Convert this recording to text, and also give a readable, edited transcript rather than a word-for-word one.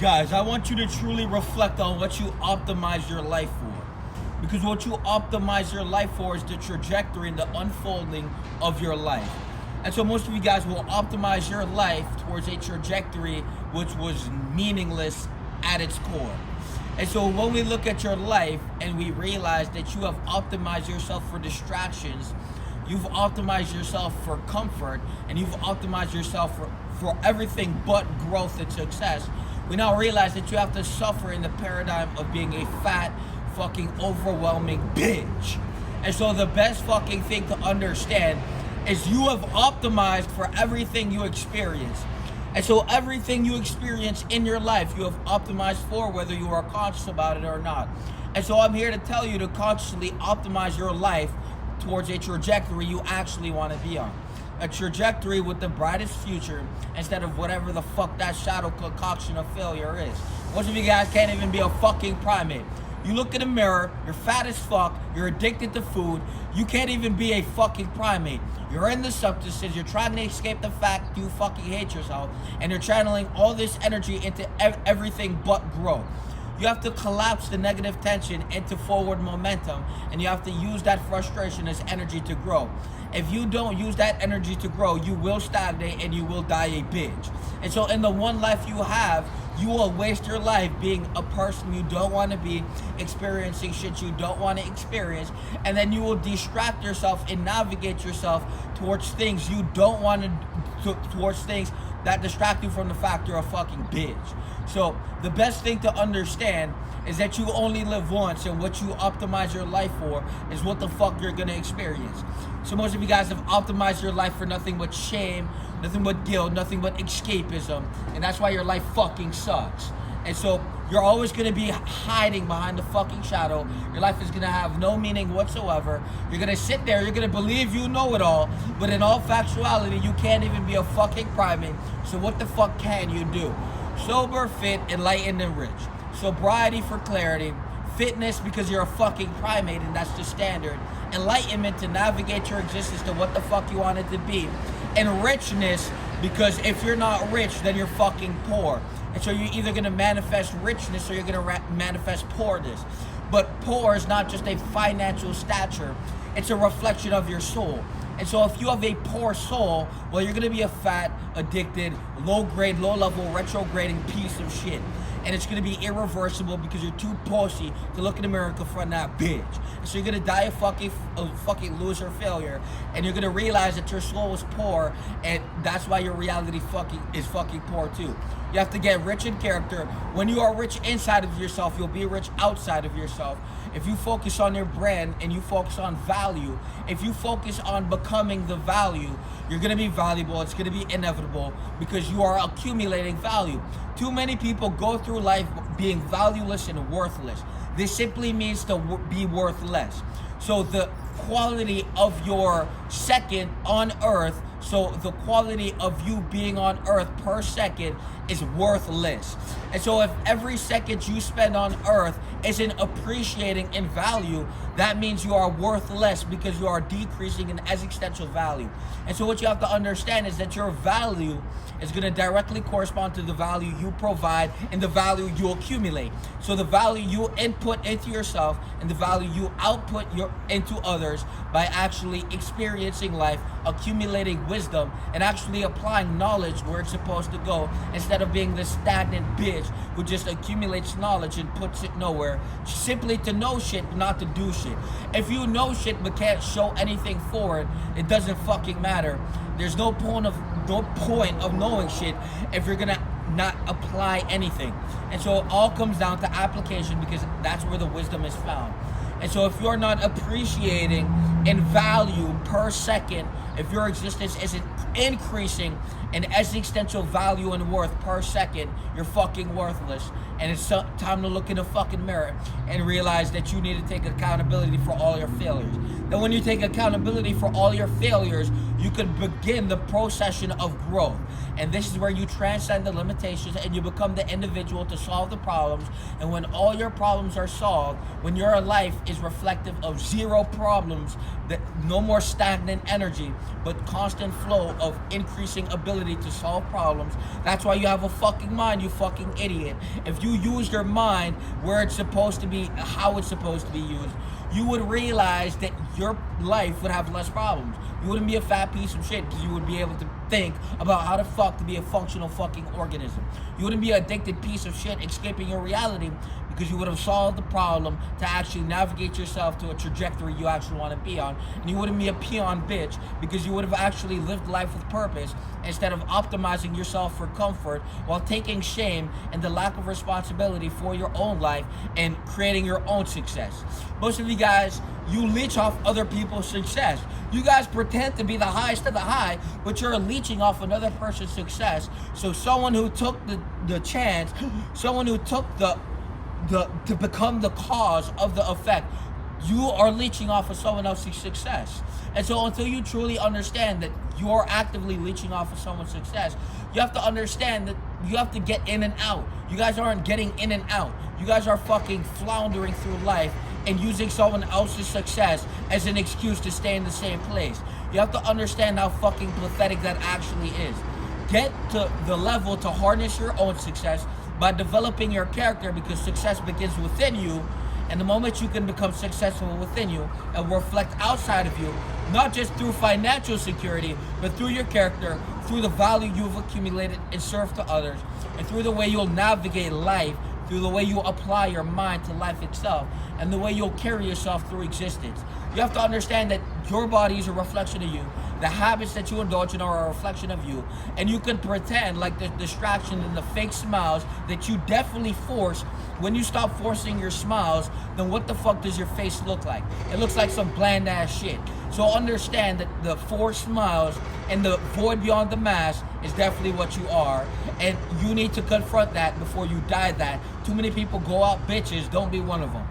Guys, I want you to truly reflect on what you optimize your life for. Because what you optimize your life for is the trajectory and the unfolding of your life. And so most of you guys will optimize your life towards a trajectory which was meaningless at its core. And so when we look at your life and we realize that you have optimized yourself for distractions, you've optimized yourself for comfort, and you've optimized yourself for everything but growth and success, we now realize that you have to suffer in the paradigm of being a fat, fucking overwhelming bitch. And so the best fucking thing to understand is you have optimized for everything you experience. And so everything you experience in your life, you have optimized for, whether you are conscious about it or not. And so I'm here to tell you to consciously optimize your life towards a trajectory you actually want to be on. A trajectory with the brightest future instead of whatever the fuck that shadow concoction of failure is. Most of you guys can't even be a fucking primate. You look in the mirror, you're fat as fuck, you're addicted to food, you can't even be a fucking primate. You're in the substances, you're trying to escape the fact you fucking hate yourself, and you're channeling all this energy into everything but growth. You have to collapse the negative tension into forward momentum, and you have to use that frustration as energy to grow. If you don't use that energy to grow, you will stagnate and you will die a bitch. And so in the one life you have, you will waste your life being a person you don't want to be, experiencing shit you don't want to experience, and then you will distract yourself and navigate yourself towards things you don't want to, towards things that distract you from the fact you're a fucking bitch. So the best thing to understand is that you only live once, and what you optimize your life for is what the fuck you're gonna experience. So most of you guys have optimized your life for nothing but shame, nothing but guilt, nothing but escapism, and that's why your life fucking sucks. And so you're always gonna be hiding behind the fucking shadow. Your life is gonna have no meaning whatsoever. You're gonna sit there, you're gonna believe you know it all, but in all factuality, you can't even be a fucking primate. So what the fuck can you do? Sober, fit, enlightened, and rich. Sobriety for clarity, fitness because you're a fucking primate and that's the standard, enlightenment to navigate your existence to what the fuck you want it to be, and richness because if you're not rich, then you're fucking poor. And so you're either gonna manifest richness or you're gonna manifest poorness. But poor is not just a financial stature, it's a reflection of your soul. And so if you have a poor soul, well, you're gonna be a fat, addicted, low grade, low level, retrograding piece of shit. And it's gonna be irreversible because you're too pussy to look in the mirror and confront that bitch. And so you're gonna die a fucking loser failure, and you're gonna realize that your soul is poor, and that's why your reality is fucking poor too. You have to get rich in character. When you are rich inside of yourself, you'll be rich outside of yourself. If you focus on your brand and you focus on value, if you focus on becoming the value, you're gonna be valuable. It's gonna be inevitable because you are accumulating value. Too many people go through life being valueless and worthless. This simply means to be worthless. So the quality of your second on earth, so the quality of you being on earth per second is worthless. And so if every second you spend on earth isn't appreciating in value, that means you are worthless because you are decreasing in existential value. And so what you have to understand is that your value is going to directly correspond to the value you provide and the value you accumulate. So the value you input into yourself and the value you output into others by actually experiencing life, accumulating wisdom, and actually applying knowledge where it's supposed to go instead of being the stagnant bitch who just accumulates knowledge and puts it nowhere, simply to know shit but not to do shit. If you know shit but can't show anything forward, it doesn't fucking matter. There's no point of knowing shit if you're gonna not apply anything. And so it all comes down to application because that's where the wisdom is found. And so if you're not appreciating in value per second, if your existence isn't increasing in existential value and worth per second, you're fucking worthless. And it's time to look in the fucking mirror and realize that you need to take accountability for all your failures. Then when you take accountability for all your failures, you can begin the procession of growth. And this is where you transcend the limitations and you become the individual to solve the problems. And when all your problems are solved, when your life is reflective of zero problems, that no more stagnant energy, but constant flow of increasing ability ability to solve problems. That's why you have a fucking mind, you fucking idiot. If you use your mind where it's supposed to be, how it's supposed to be used, you would realize that your life would have less problems. You wouldn't be a fat piece of shit because you would be able to think about how the fuck to be a functional fucking organism. You wouldn't be an addicted piece of shit escaping your reality because you would have solved the problem to actually navigate yourself to a trajectory you actually want to be on. And you wouldn't be a peon bitch because you would have actually lived life with purpose instead of optimizing yourself for comfort while taking shame and the lack of responsibility for your own life and creating your own success. Most of you guys, you leech off other people's success. You guys pretend to be the highest of the high, but you're leeching off another person's success. So someone who took the chance, someone who took to become the cause of the effect, you are leeching off of someone else's success. And so until you truly understand that you are actively leeching off of someone's success, you have to understand that you have to get in and out. You guys aren't getting in and out. You guys are fucking floundering through life and using someone else's success as an excuse to stay in the same place. You have to understand how fucking pathetic that actually is. Get to the level to harness your own success by developing your character, because success begins within you. And the moment you can become successful within you and reflect outside of you, not just through financial security, but through your character, through the value you've accumulated and served to others, and through the way you'll navigate life, through the way you apply your mind to life itself, and the way you'll carry yourself through existence. You have to understand that your body is a reflection of you. The habits that you indulge in are a reflection of you. And you can pretend like the distraction and the fake smiles that you definitely force. When you stop forcing your smiles, then what the fuck does your face look like? It looks like some bland ass shit. So understand that the forced smiles and the void beyond the mask is definitely what you are. And you need to confront that before you die that. Too many people go out bitches, don't be one of them.